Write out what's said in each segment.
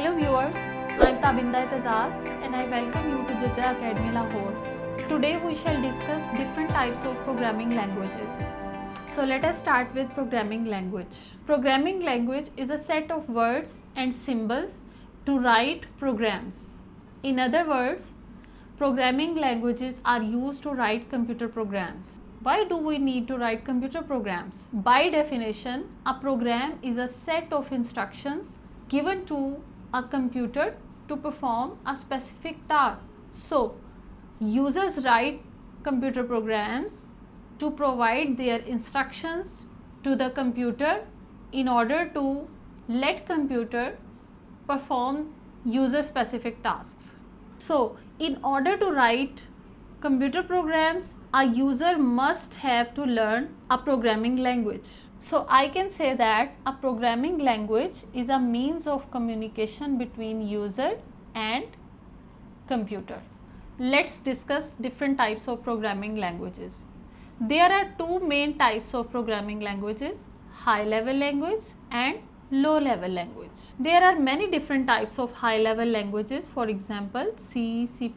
Hello viewers, I am Tabinda Tazaz and I welcome you to Jajja Academy Lahore. Today we shall discuss different types of programming languages. So let us start with programming language. Programming language is a set of words and symbols to write programs. In other words, programming languages are used to write computer programs. Why do we need to write computer programs? By definition, a program is a set of instructions given to a computer to perform a specific task. So, users write computer programs to provide their instructions to the computer in order to let computer perform user specific tasks. So, in order to write computer programs, a user must have to learn a programming language. So I can say that a programming language is a means of communication between user and computer. Let's discuss different types of programming languages. There are two main types of programming languages, high level language and low level language. There are many different types of high level languages, for example C, C++,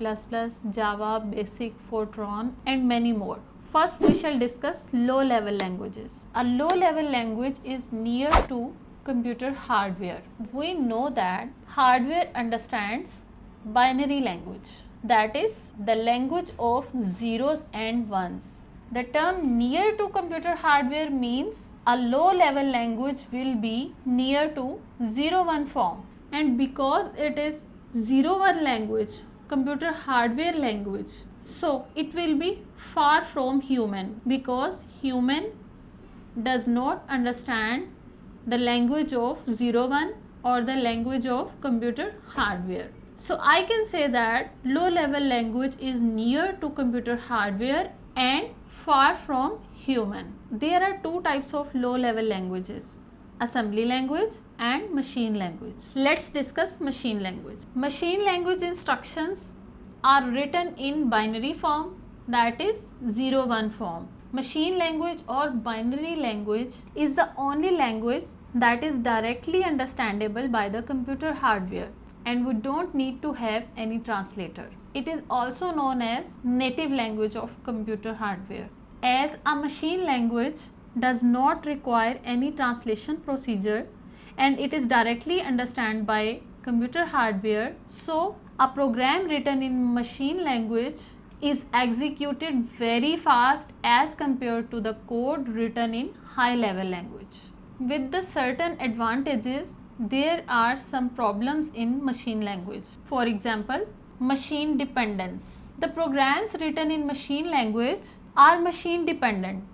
Java, Basic, Fortran and many more. First we shall discuss low level languages. A low level language is near to computer hardware. We know that hardware understands binary language, that is the language of zeros and ones. The term near to computer hardware means a low level language will be near to 0-1 form, and because it is 0-1 language, computer hardware language, so it will be far from human, because human does not understand the language of 0-1 or the language of computer hardware. So I can say that low level language is near to computer hardware and far from human. There are two types of low level languages, assembly language and machine language. Let's discuss machine language. Machine language instructions are written in binary form, that is 0-1 form. Machine language or binary language is the only language that is directly understandable by the computer hardware, and we don't need to have any translator. It is also known as native language of computer hardware. As a machine language does not require any translation procedure and it is directly understood by computer hardware, so a program written in machine language is executed very fast as compared to the code written in high level language. With the certain advantages, there are some problems in machine language. For example, machine dependence. The programs written in machine language are machine dependent.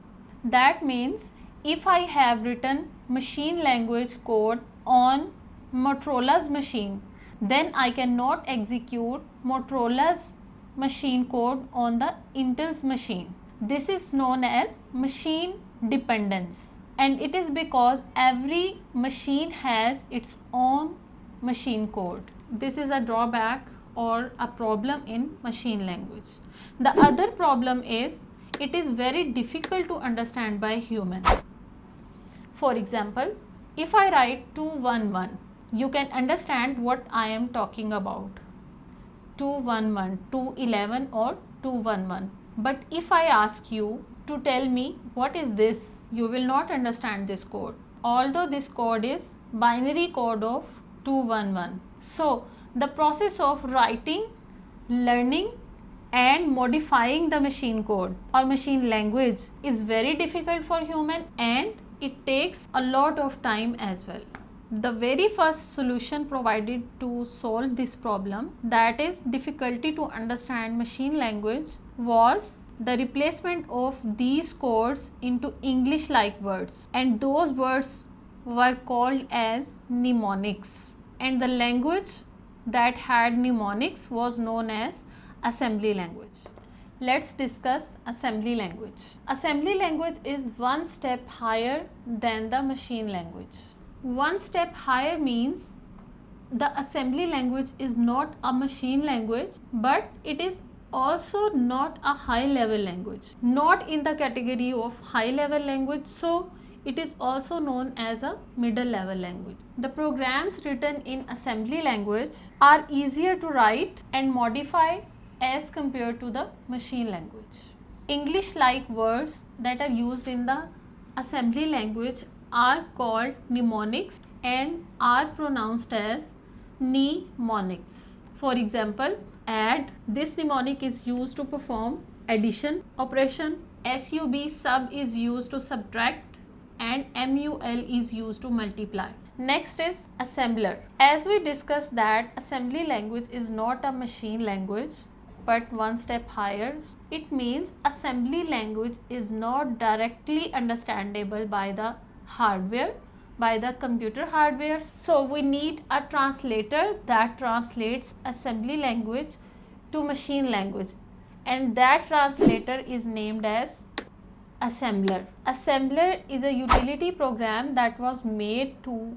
That means if I have written machine language code on Motorola's machine, then I cannot execute Motorola's machine code on the Intel's machine. This is known as machine dependence, and it is because every machine has its own machine code. This is a drawback or a problem in machine language. The other problem is it is very difficult to understand by human. For example, if I write 211, you can understand what I am talking about. 211, 211 or 211. But if I ask you to tell me what is this, you will not understand this code, although this code is binary code of 211. So the process of writing, learning and modifying the machine code or machine language is very difficult for human, and it takes a lot of time as well. The very first solution provided to solve this problem, that is difficulty to understand machine language, was the replacement of these codes into English like words, and those words were called as mnemonics, and the language that had mnemonics was known as assembly language. Let's discuss assembly language. Assembly language is one step higher than the machine language. One step higher means the assembly language is not a machine language, but it is also not a high level language, not in the category of high level language, so It is also known as a middle level language. The programs written in assembly language are easier to write and modify as compared to the machine language. English-like words that are used in the assembly language are called mnemonics and are pronounced as mnemonics. For example, add, this mnemonic is used to perform addition operation. Sub is used to subtract, and mul is used to multiply. Next is assembler. As we discussed that assembly language is not a machine language but one step higher. It means assembly language is not directly understandable by the hardware, by the computer hardware. So we need a translator that translates assembly language to machine language, and that translator is named as assembler. Assembler is a utility program that was made to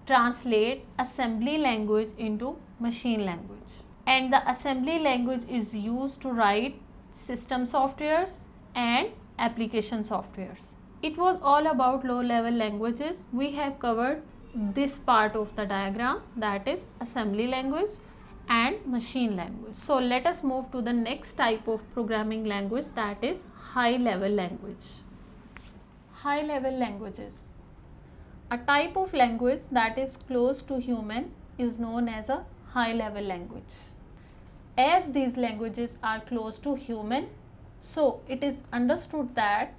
translate assembly language into machine language, and the assembly language is used to write system softwares and application softwares. It was all about low level languages. We have covered this part of the diagram, that is assembly language and machine language. So let us move to the next type of programming language, that is high level language. High level languages. A type of language that is close to human is known as a high level language. As these languages are close to human, so it is understood that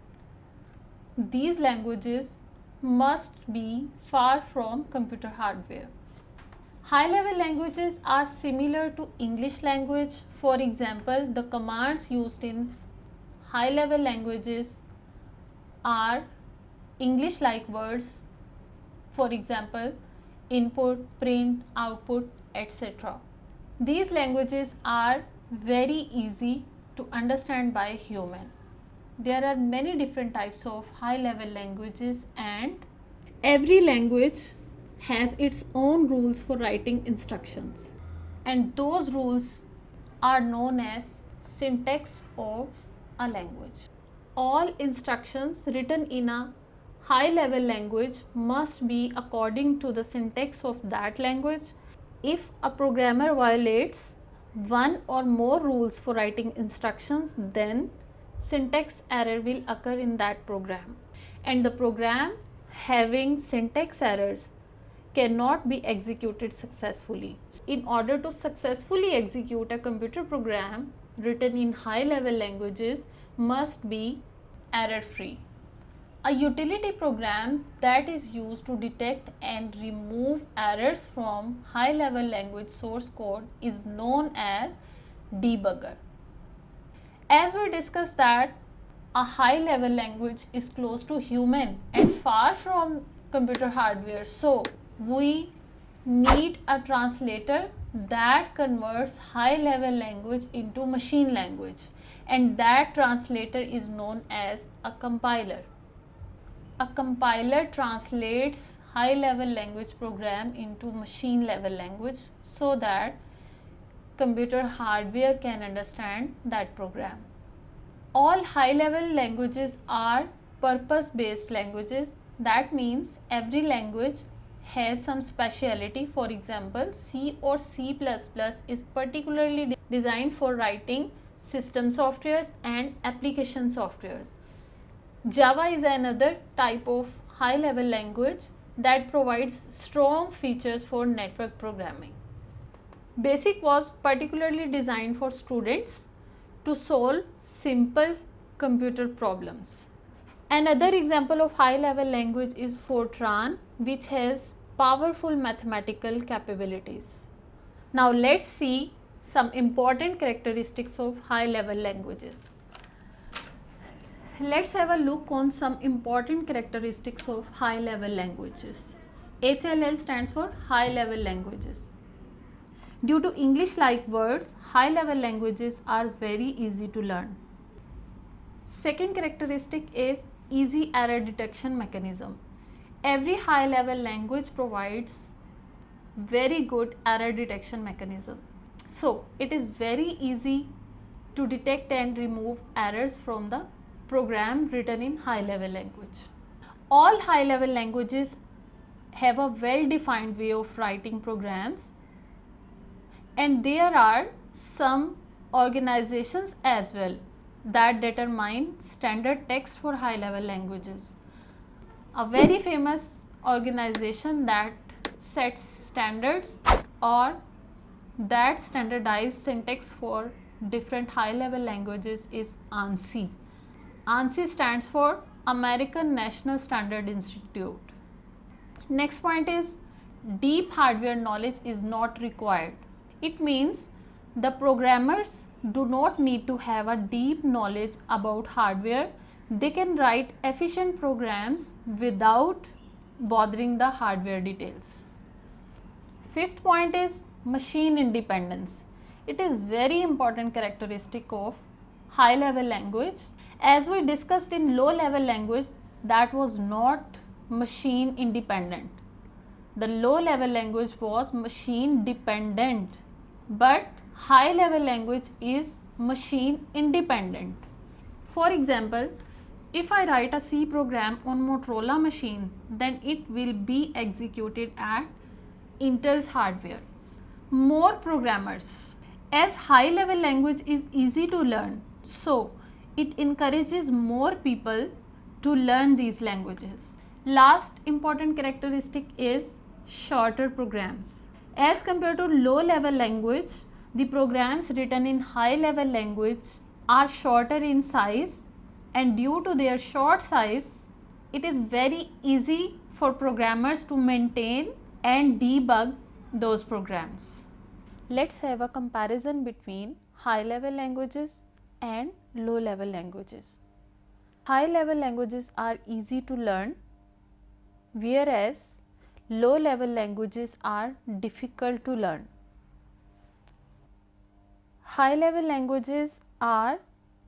these languages must be far from computer hardware. High level languages are similar to English language. For example, the commands used in high level languages are English like words. For example, input, print, output, etc. These languages are very easy to understand by human. There are many different types of high level languages, and every language has its own rules for writing instructions, and those rules are known as syntax of a language. All instructions written in a high level language must be according to the syntax of that language. If a programmer violates one or more rules for writing instructions, then syntax error will occur in that program, and the program having syntax errors cannot be executed successfully. In order to successfully execute a computer program written in high level languages must be error free. A utility program that is used to detect and remove errors from high level language source code is known as debugger. As we discussed that a high level language is close to human and far from computer hardware, so we need a translator that converts high level language into machine language, and that translator is known as a compiler. A compiler translates high level language program into machine level language so that computer hardware can understand that program. All high level languages are purpose based languages. That means every language has some speciality. For example, C or C++ is particularly designed for writing system softwares and application softwares. Java is another type of high level language that provides strong features for network programming. BASIC was particularly designed for students to solve simple computer problems. Another example of high level language is Fortran, which has powerful mathematical capabilities. Now let's see some important characteristics of high level languages. Let's have a look on some important characteristics of high level languages. HLL stands for high level languages. Due to English like words, high level languages are very easy to learn. Second characteristic is easy error detection mechanism. Every high level language provides very good error detection mechanism. So it is very easy to detect and remove errors from the program written in high level language. All high level languages have a well defined way of writing programs, and there are some organizations as well that determine standard text for high level languages. A very famous organization that sets standards or that standardized syntax for different high level languages is ANSI. ANSI stands for American National Standard Institute. Next point is deep hardware knowledge is not required. It means the programmers do not need to have a deep knowledge about hardware. They can write efficient programs without bothering the hardware details. Fifth point is machine independence. It is very important characteristic of high level language. As we discussed in low level language, that was not machine independent. The low level language was machine dependent, but high level language is machine independent. For example, if I write a C program on Motorola machine, then it will be executed at Intel's hardware. More programmers. As high level language is easy to learn, so it encourages more people to learn these languages. Last important characteristic is shorter programs. As compared to low level language, the programs written in high level language are shorter in size, and due to their short size, it is very easy for programmers to maintain and debug those programs. Let's have a comparison between high level languages and low level languages. High level languages are easy to learn, whereas low level languages are difficult to learn. High level languages are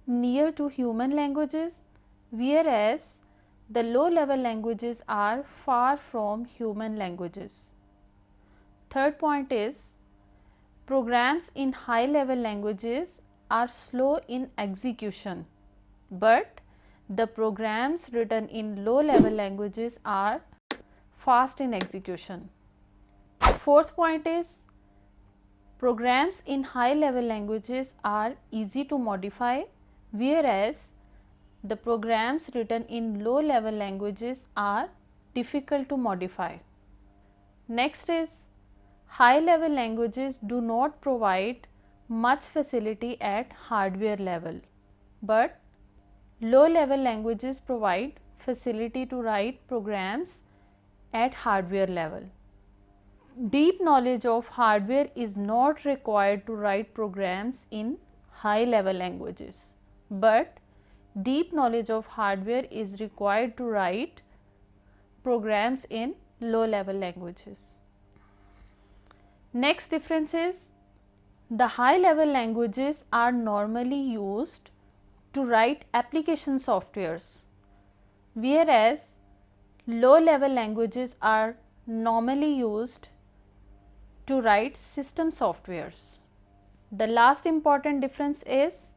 near to human languages, whereas the low level languages are far from human languages. Third point is programs in high level languages are slow in execution, but the programs written in low level languages are fast in execution. Fourth point is programs in high level languages are easy to modify, whereas the programs written in low level languages are difficult to modify. Next is high level languages do not provide much facility at hardware level, but low level languages provide facility to write programs at hardware level. Deep knowledge of hardware is not required to write programs in high level languages, but deep knowledge of hardware is required to write programs in low level languages. Next difference is the high level languages are normally used to write application softwares, whereas low level languages are normally used to write system softwares. The last important difference is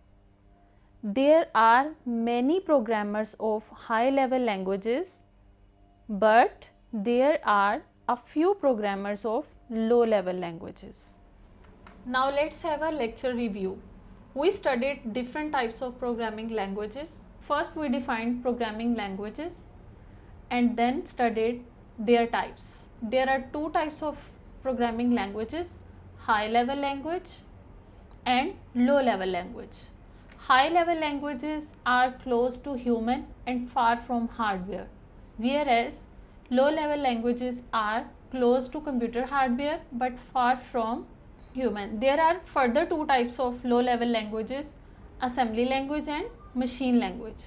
there are many programmers of high level languages, but there are a few programmers of low level languages. Now let's have a lecture review. We studied different types of programming languages. First we defined programming languages and then studied their types. There are two types of programming languages, high level language and low level language. High level languages are close to human and far from hardware, whereas low level languages are close to computer hardware but far from human. There are further two types of low level languages, assembly language and machine language.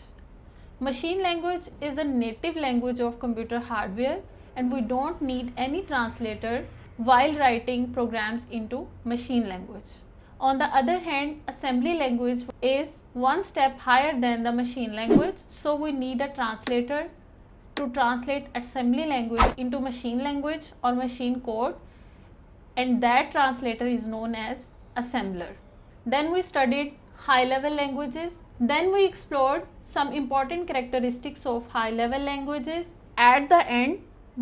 Machine language is a native language of computer hardware and we don't need any translator while writing programs into machine language. On the other hand, assembly language is one step higher than the machine language, so we need a translator to translate assembly language into machine language or machine code, and that translator is known as assembler. Then we studied high level languages. Then we explored some important characteristics of high level languages at the end,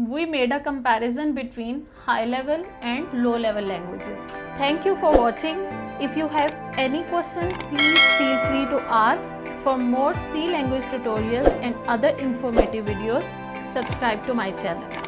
we made a comparison between high level and low level languages. Thank you for watching. If you have any question, please feel free to ask. For more C language tutorials and other informative videos, subscribe to my channel.